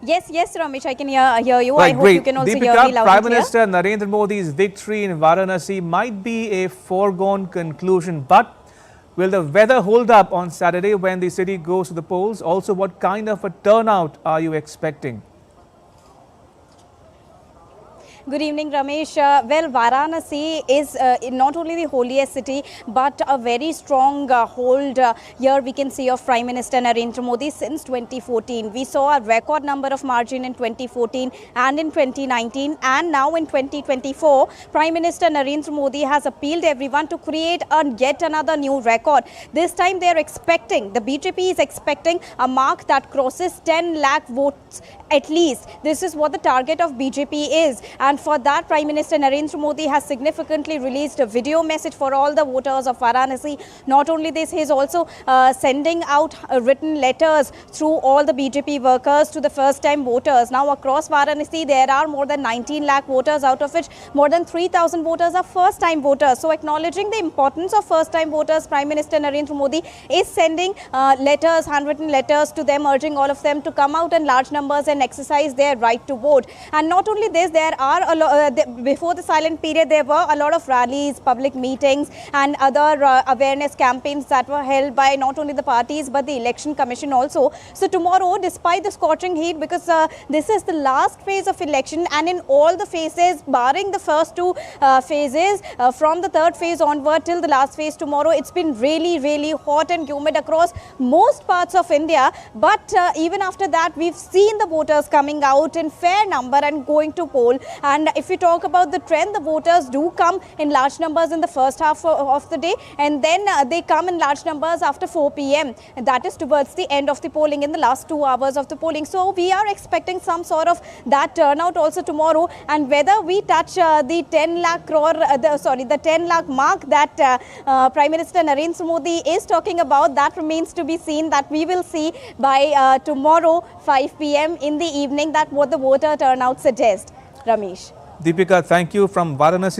Yes, Ramesh, I can hear you. Right, I hope great. you can also hear Deepika, me loud Prime and clear. Minister Narendra Modi's victory in Varanasi might be a foregone conclusion, but will the weather hold up on Saturday when the city goes to the polls? Also, what kind of a turnout are you expecting? Good evening, Ramesh. Well, Varanasi is not only the holiest city, but a very strong hold here we can see of Prime Minister Narendra Modi since 2014. We saw a record number of margin in 2014 and in 2019, and now in 2024, Prime Minister Narendra Modi has appealed everyone to create yet another new record. This time they are expecting, the BJP is expecting a mark that crosses 10 lakh votes at least. This is what the target of BJP is, and for that, Prime Minister Narendra Modi has significantly released a video message for all the voters of Varanasi. Not only this, he is also sending out written letters through all the BJP workers to the first-time voters. Now, across Varanasi, there are more than 19 lakh voters, out of which more than 3,000 voters are first-time voters. So, acknowledging the importance of first-time voters, Prime Minister Narendra Modi is sending letters, handwritten letters to them, urging all of them to come out in large numbers and exercise their right to vote. And not only this, there are before the silent period, there were a lot of rallies, public meetings and other awareness campaigns that were held by not only the parties but the Election Commission also. So tomorrow, despite the scorching heat, because this is the last phase of election, and in all the phases, barring the first two phases, from the third phase onward till the last phase tomorrow, it's been really hot and humid across most parts of India. But even after that, we've seen the voters coming out in fair number and going to poll. And if we talk about the trend, the voters do come in large numbers in the first half of the day, and then they come in large numbers after 4 p.m. and that is towards the end of the polling, in the last 2 hours of the polling. So we are expecting some sort of that turnout also tomorrow, and whether we touch the 10 lakh crore, the 10 lakh mark that Prime Minister Narendra Modi is talking about, that remains to be seen. That we will see by tomorrow 5 p.m. in the evening, that what the voter turnout suggests. Ramesh. Deepika, thank you from Varanasi.